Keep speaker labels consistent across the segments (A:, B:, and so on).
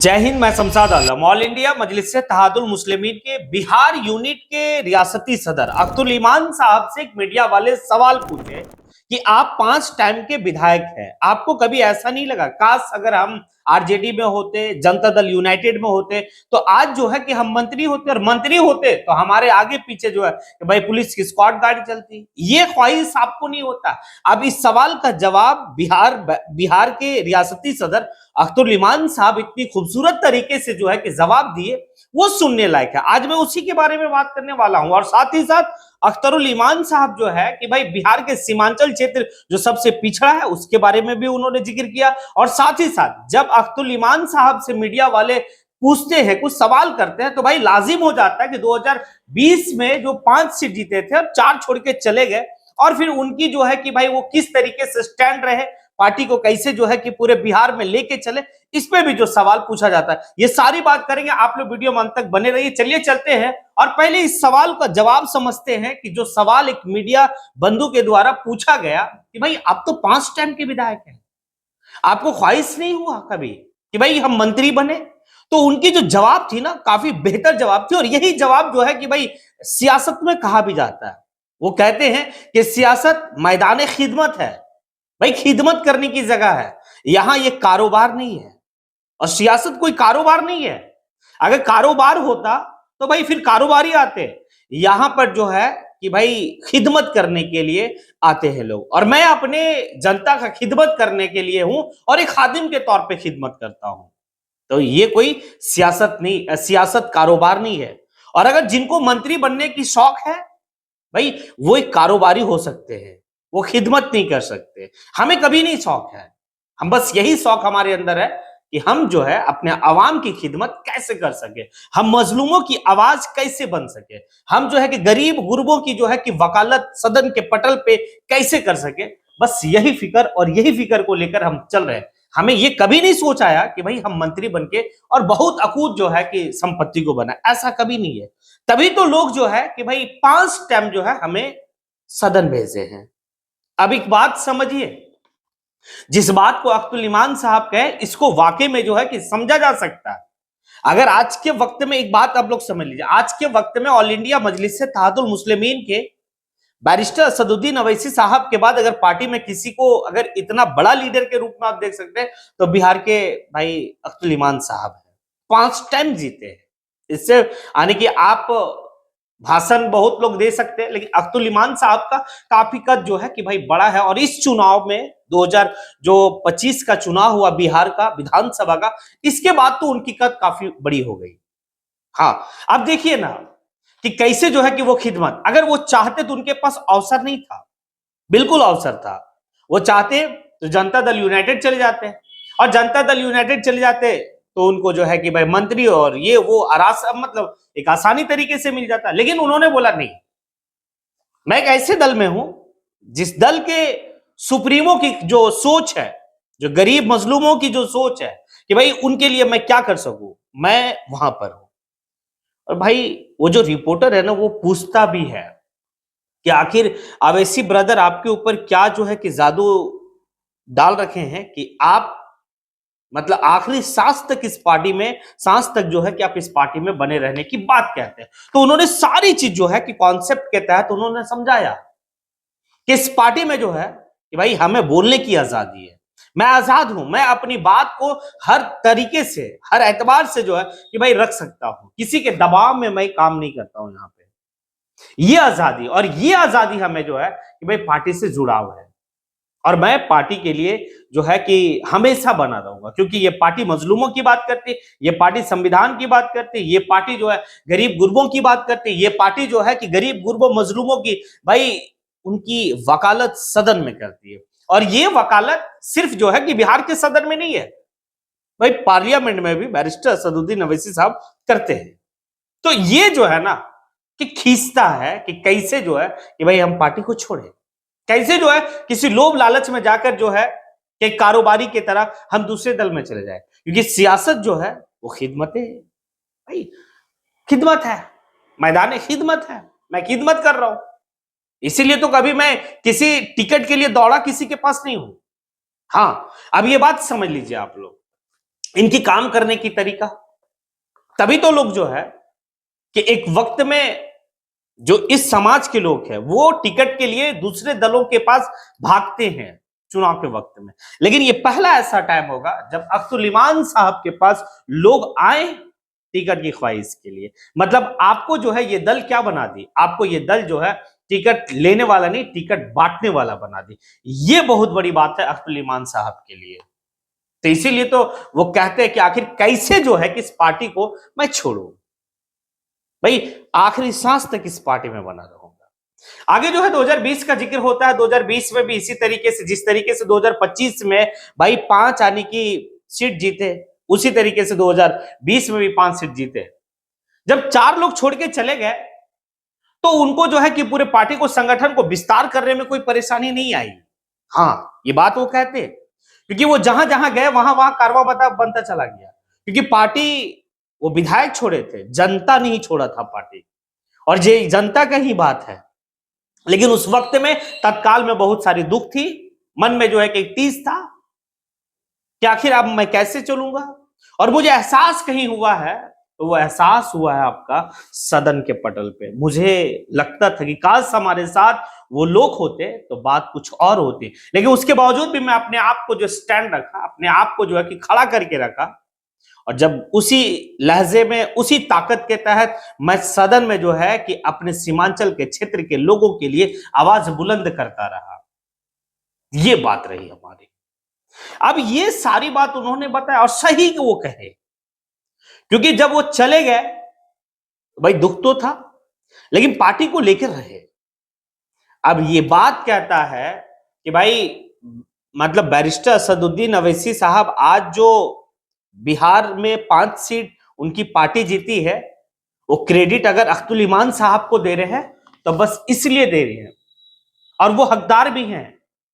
A: जय हिंद। मैं शमशाद आलम all India मजलिस इत्तेहादुल मुस्लिमीन के बिहार यूनिट के रियासती सदर अख्तुल ईमान साहब से एक मीडिया वाले सवाल पूछे कि आप 5 टाइम के विधायक हैं, आपको कभी ऐसा नहीं लगा काश अगर हम आरजेडी में होते, जनता दल यूनाइटेड में होते तो आज जो है कि हम मंत्री होते, और मंत्री होते तो हमारे आगे पीछे जो है कि भाई पुलिस की स्क्वाड गाड़ी चलती। ये ख्वाहिश आपको नहीं होता? अब इस सवाल का जवाब बिहार के रियासती सदर अख्तुल ईमान साहब इतनी खूबसूरत तरीके से जो है कि जवाब दिए, वो सुनने लायक है। आज मैं उसी के बारे में बात करने वाला हूं। और साथ ही साथ अख्तरुल ईमान साहब जो है कि भाई बिहार के सीमांचल क्षेत्र जो सबसे पिछड़ा है उसके बारे में भी उन्होंने जिक्र किया। और साथ ही साथ जब अख्तुल ईमान साहब से मीडिया वाले पूछते हैं, कुछ सवाल करते हैं, तो भाई लाजिम हो जाता है कि 2020 में जो 5 सीट जीते थे और 4 छोड़ के चले गए, और फिर उनकी जो है कि भाई वो किस तरीके से स्टैंड रहे, पार्टी को कैसे जो है कि पूरे बिहार में लेके चले, इस पे भी जो सवाल पूछा जाता है, ये सारी बात करेंगे। आप लोग वीडियो में अंत तक बने रहिए। चलिए चलते हैं और पहले इस सवाल का जवाब समझते हैं कि जो सवाल एक मीडिया बंधु के द्वारा पूछा गया कि भाई आप तो 5 टाइम के विधायक हैं, आपको ख्वाहिश नहीं हुआ कभी कि भाई हम मंत्री बने? तो उनकी जो जवाब थी ना, काफी बेहतर जवाब थी। और यही जवाब जो है कि भाई सियासत में कहा भी जाता है। वो कहते हैं कि सियासत मैदान खिदमत है, भाई खिदमत करने की जगह है, यहां ये कारोबार नहीं है। और सियासत कोई कारोबार नहीं है। अगर कारोबार होता तो भाई फिर कारोबारी आते। यहां पर जो है कि भाई खिदमत करने के लिए आते हैं लोग, और मैं अपने जनता का खिदमत करने के लिए हूं और एक खादिम के तौर पे खिदमत करता हूं। तो ये कोई सियासत नहीं, सियासत कारोबार नहीं है। और अगर जिनको मंत्री बनने की शौक है, भाई वो एक कारोबारी हो सकते हैं, वो खिदमत नहीं कर सकते। हमें कभी नहीं शौक है, हम बस यही शौक हमारे अंदर है कि हम जो है अपने आवाम की खिदमत कैसे कर सके, हम मजलूमों की आवाज कैसे बन सके, हम जो है कि गरीब गुरबों की जो है कि वकालत सदन के पटल पे कैसे कर सके। बस यही फिक्र और यही फिक्र को लेकर हम चल रहे हैं। हमें ये कभी नहीं सोच आया कि भाई हम मंत्री बनके और बहुत अकूत जो है कि संपत्ति को बना, ऐसा कभी नहीं है। तभी तो लोग जो है कि भाई 5 टाइम जो है हमें सदन भेजे हैं। अब एक बात समझिए, जिस बात को अख्तुल ईमान साहब कहे, इसको वाकई में जो है कि समझा जा सकता है। अगर आज के वक्त में एक बात आप लोग समझ लीजिए, आज के वक्त में ऑल इंडिया मजलिस इत्तेहादुल मुस्लिमीन के बैरिस्टर असदुद्दीन अवैसी साहब के बाद अगर पार्टी में किसी को अगर इतना बड़ा लीडर के रूप में आप देख सकते हैं तो बिहार के भाई अख्तुल ईमान साहब है। 5 टाइम जीते हैं। इससे यानी कि आप भाषण बहुत लोग दे सकते हैं, लेकिन अख्तुल ईमान साहब का काफी कद जो है कि भाई बड़ा है। और इस चुनाव में 2025 का चुनाव हुआ बिहार का विधानसभा का, इसके बाद तो उनकी कद काफी बड़ी हो गई। हाँ, अब देखिए ना कि कैसे जो है कि वो खिदमत, अगर वो चाहते तो उनके पास अवसर नहीं था, बिल्कुल अवसर था। वो चाहते तो जनता दल यूनाइटेड चले जाते, और जनता दल यूनाइटेड चले जाते तो उनको जो है कि भाई मंत्री और ये वो मतलब एक आसानी तरीके से मिल जाता। लेकिन उन्होंने बोला नहीं, मैं एक ऐसे दल में हूं जिस दल के सुप्रीमो की जो सोच है, जो गरीब मजलूमों की जो सोच है कि भाई उनके लिए मैं क्या कर सकूं, मैं वहां पर हूं। और भाई वो जो रिपोर्टर है ना, वो पूछता भी है कि आखिर अवैसी ब्रदर आपके ऊपर क्या जो है कि जादू डाल रखे हैं कि आप मतलब आखिरी सांस तक इस पार्टी में, सांस तक जो है कि आप इस पार्टी में बने रहने की बात कहते हैं। तो उन्होंने सारी चीज जो है कि कॉन्सेप्ट के तहत उन्होंने समझाया कि इस पार्टी में जो है कि भाई हमें बोलने की आजादी है, मैं आजाद हूं, मैं अपनी बात को हर तरीके से, हर एतबार से जो है कि भाई रख सकता हूं, किसी के दबाव में मैं काम नहीं करता हूं। यहां पे ये आजादी, और ये आजादी हमें जो है कि भाई पार्टी से जुड़ाव है। और मैं पार्टी के लिए जो है कि हमेशा बना रहूंगा, क्योंकि ये पार्टी मजलूमों की बात करती है, ये पार्टी संविधान की बात करती है, ये पार्टी जो है गरीब गुरबों की बात करती है, ये पार्टी जो है कि गरीब गुरबों मजलूमों की भाई उनकी वकालत सदन में करती है। और ये वकालत सिर्फ जो है कि बिहार के सदन में नहीं है, भाई पार्लियामेंट में भी बैरिस्टर असदुद्दीन अवैसी साहब करते हैं। तो ये जो है ना कि खींचता है कि कैसे जो है कि भाई हम पार्टी को छोड़े, कैसे जो है किसी लोभ लालच में जाकर जो है कि कारोबारी की तरह हम दूसरे दल में चले जाए। क्योंकि सियासत जो है वो खिदमत है भाई, खिदमत है, मैदान खिदमत है, मैं खिदमत कर रहा हूं। इसीलिए तो कभी मैं किसी टिकट के लिए दौड़ा किसी के पास नहीं हूं। हाँ, अब ये बात समझ लीजिए आप लोग इनकी काम करने की तरीका, तभी तो लोग जो है कि एक वक्त में जो इस समाज के लोग हैं वो टिकट के लिए दूसरे दलों के पास भागते हैं चुनाव के वक्त में। लेकिन ये पहला ऐसा टाइम होगा जब अख्तुल इमान साहब के पास लोग आए टिकट की ख्वाहिश के लिए। मतलब आपको जो है ये दल क्या बना दी, आपको ये दल जो है टिकट लेने वाला नहीं टिकट बांटने वाला बना दी। ये बहुत बड़ी बात है अख्तुल इमान साहब के लिए। तो इसीलिए तो वो कहते हैं कि आखिर कैसे जो है कि इस पार्टी को मैं छोड़ू, भाई आखिरी सांस तक इस पार्टी में बना रहूंगा। आगे जो है 2020 का जिक्र होता है। 2020 में भी इसी तरीके से, जिस तरीके से 2025 में भाई 5 आने की सीट जीते, उसी तरीके से 2020 में भी 5 सीट जीते। जब 4 लोग छोड़ के चले गए तो उनको जो है कि पूरे पार्टी को, संगठन को विस्तार करने में कोई परेशानी नहीं आई। हाँ, ये बात वो कहते हैं क्योंकि वो जहां जहां गए वहां वहां कारवा बनता चला गया। क्योंकि पार्टी, वो विधायक छोड़े थे, जनता नहीं छोड़ा था पार्टी, और ये जनता का ही बात है। लेकिन उस वक्त में तत्काल में बहुत सारी दुख थी, मन में जो है कि एक टीस था कि आखिर अब मैं कैसे चलूंगा। और मुझे एहसास कहीं हुआ है, तो वो एहसास हुआ है आपका सदन के पटल पे। मुझे लगता था कि काश हमारे साथ वो लोग होते तो बात कुछ और होती। लेकिन उसके बावजूद भी मैं अपने आप को जो स्टैंड रखा, अपने आप को जो है कि खड़ा करके रखा, और जब उसी लहजे में, उसी ताकत के तहत मैं सदन में जो है कि अपने सीमांचल के क्षेत्र के लोगों के लिए आवाज बुलंद करता रहा। ये बात रही हमारी। अब ये सारी बात उन्होंने बताया, और सही कि वो कहे, क्योंकि जब वो चले गए भाई दुख तो था, लेकिन पार्टी को लेकर रहे। अब ये बात कहता है कि भाई मतलब बैरिस्टर असदुद्दीन अवैसी साहब आज जो बिहार में 5 सीट उनकी पार्टी जीती है, वो क्रेडिट अगर अख्तुल इमान साहब को दे रहे हैं तो बस इसलिए दे रहे हैं, और वो हकदार भी हैं।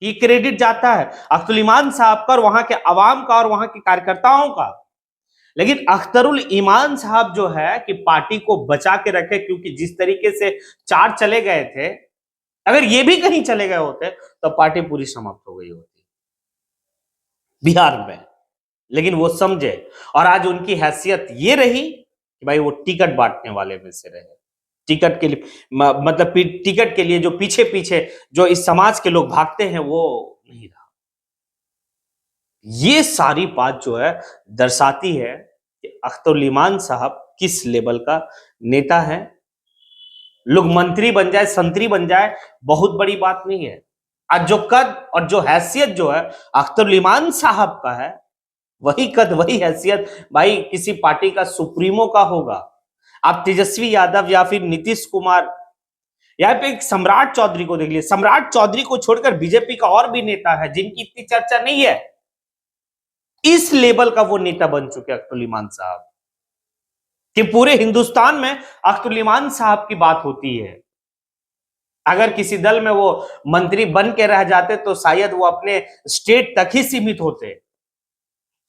A: ये क्रेडिट जाता है अख्तुल इमान साहब का और वहां के अवाम का और वहां के कार्यकर्ताओं का। लेकिन अख्तरुल ईमान साहब जो है कि पार्टी को बचा के रखे, क्योंकि जिस तरीके से 4 चले गए थे, अगर ये भी कहीं चले गए होते तो पार्टी पूरी समाप्त हो गई होती बिहार में। लेकिन वो समझे, और आज उनकी हैसियत ये रही कि भाई वो टिकट बांटने वाले में से रहे। टिकट के लिए मतलब टिकट के लिए जो पीछे पीछे जो इस समाज के लोग भागते हैं वो नहीं रहा। ये सारी बात जो है दर्शाती है कि अख्तरुल इमान साहब किस लेवल का नेता है। लोग मंत्री बन जाए, संतरी बन जाए, बहुत बड़ी बात नहीं है। आज जो कद और जो हैसियत जो है अख्तरुल इमान साहब का है, वही कद वही हैसियत भाई किसी पार्टी का सुप्रीमो का होगा। आप तेजस्वी यादव या फिर नीतीश कुमार, यहाँ पे एक सम्राट चौधरी को देख लीजिए। सम्राट चौधरी को छोड़कर बीजेपी का और भी नेता है जिनकी इतनी चर्चा नहीं है, इस लेवल का वो नेता बन चुके अख्तरुल इमान साहब कि पूरे हिंदुस्तान में अख्तरुल इमान साहब की बात होती है। अगर किसी दल में वो मंत्री बन के रह जाते तो शायद वो अपने स्टेट तक ही सीमित होते।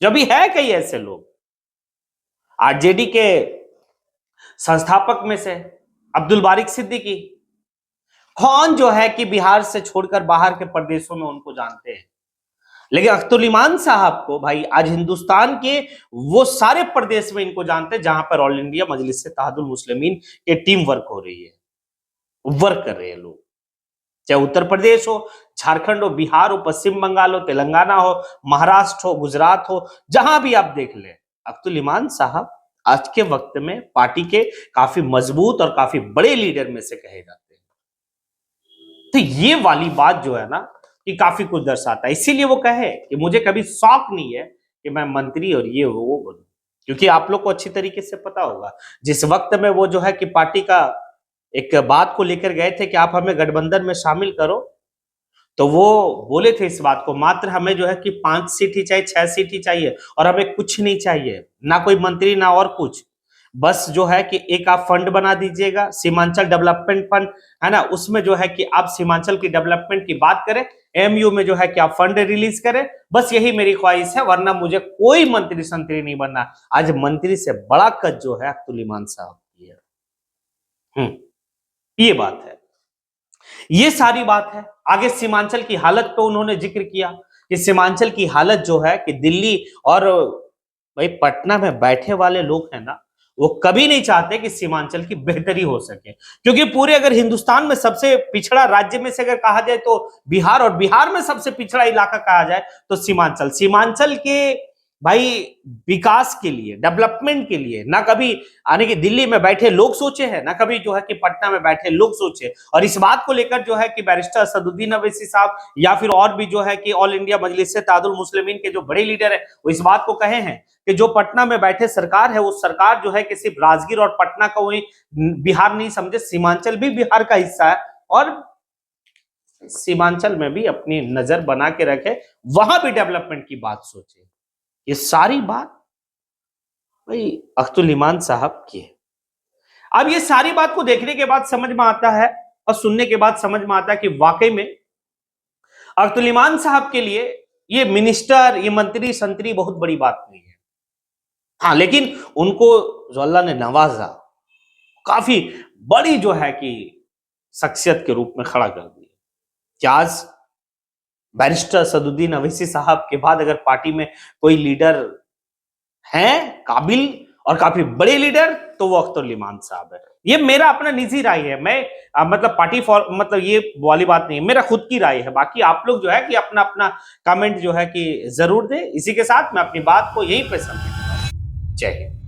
A: जो भी है कई ऐसे लोग। आरजेडी के संस्थापक में से अब्दुल बारिक सिद्दीकी, कौन जो है कि बिहार से छोड़कर बाहर के प्रदेशों में उनको जानते हैं। लेकिन अख्तरुल इमान साहब को भाई आज हिंदुस्तान के वो सारे प्रदेश में इनको जानते हैं जहां पर ऑल इंडिया मजलिस इत्तेहादुल मुस्लिमीन के टीम वर्क हो रही है, वर्क कर रहे हैं लोग। चाहे उत्तर प्रदेश हो, झारखंड हो, बिहार हो, पश्चिम बंगाल हो, तेलंगाना हो, महाराष्ट्र हो, गुजरात हो, जहां भी आप देख ले, अख्तरुल इमान साहब आज के वक्त में पार्टी के काफी मजबूत और काफी बड़े लीडर में से कहे जाते हैं। तो ये वाली बात जो है ना कि काफी कुछ दर्शाता है। इसीलिए वो कहे कि मुझे कभी शौक नहीं है कि मैं मंत्री और ये वो बनूं, क्योंकि आप लोग को अच्छी तरीके से पता होगा जिस वक्त में वो जो है कि पार्टी का एक बात को लेकर गए थे कि आप हमें गठबंधन में शामिल करो, तो वो बोले थे इस बात को, मात्र हमें जो है कि 5 सीट ही चाहिए, 6 सीट ही चाहिए, और हमें कुछ नहीं चाहिए, ना कोई मंत्री ना और कुछ। बस जो है कि एक आप फंड बना दीजिएगा, सीमांचल डेवलपमेंट फंड है ना, उसमें जो है कि आप सीमांचल की डेवलपमेंट की बात करें, एमयू में जो है कि आप फंड रिलीज करें, बस यही मेरी ख्वाहिश है, वरना मुझे कोई मंत्री संतरी नहीं बनना। आज मंत्री से बड़ा कद जो है अब्दुल इमान साहब की है। ये बात है, ये सारी बात है। आगे सीमांचल की हालत पे उन्होंने जिक्र किया कि सीमांचल की हालत जो है कि दिल्ली और भाई पटना में बैठे वाले लोग हैं ना, वो कभी नहीं चाहते कि सीमांचल की बेहतरी हो सके, क्योंकि पूरे अगर हिंदुस्तान में सबसे पिछड़ा राज्य में से अगर कहा जाए तो बिहार, और बिहार में सबसे पिछड़ा इलाका कहा जाए तो सीमांचल। सीमांचल के भाई विकास के लिए, डेवलपमेंट के लिए ना कभी आने की दिल्ली में बैठे लोग सोचे हैं, ना कभी जो है कि पटना में बैठे लोग सोचे। और इस बात को लेकर जो है कि बैरिस्टर असदुद्दीन अवैसी साहब या फिर और भी जो है कि ऑल इंडिया मजलिस इत्तेहादुल मुस्लिमीन के जो बड़े लीडर है, वो इस बात को कहे हैं कि जो पटना में बैठे सरकार है, वो सरकार जो है कि सिर्फ राजगीर और पटना का वही बिहार नहीं समझे, सीमांचल भी बिहार का हिस्सा है, और सीमांचल में भी अपनी नजर बना के रखे, वहां भी डेवलपमेंट की बात सोचे। ये सारी बात भाई अख्तुल इमान साहब की है। अब ये सारी बात को देखने के बाद समझ में आता है और सुनने के बाद समझ में आता है कि वाकई में अख्तुल इमान साहब के लिए ये मिनिस्टर, ये मंत्री संतरी बहुत बड़ी बात नहीं है। हाँ, लेकिन उनको जो अल्लाह ने नवाजा, काफी बड़ी जो है कि शख्सियत के रूप में खड़ा कर दिया कि आज बैरिस्टर असदुद्दीन अवैसी साहब के बाद अगर पार्टी में कोई लीडर हैं काबिल और काफी बड़े लीडर, तो वो अख्तुल इमान साहब है। ये मेरा अपना निजी राय है, मैं मतलब पार्टी फॉर मतलब ये वाली बात नहीं है, मेरा खुद की राय है। बाकी आप लोग जो है कि अपना अपना कमेंट जो है कि जरूर दें। इसी के साथ मैं अपनी बात को यहीं पे समझता हूं। जय हिंद।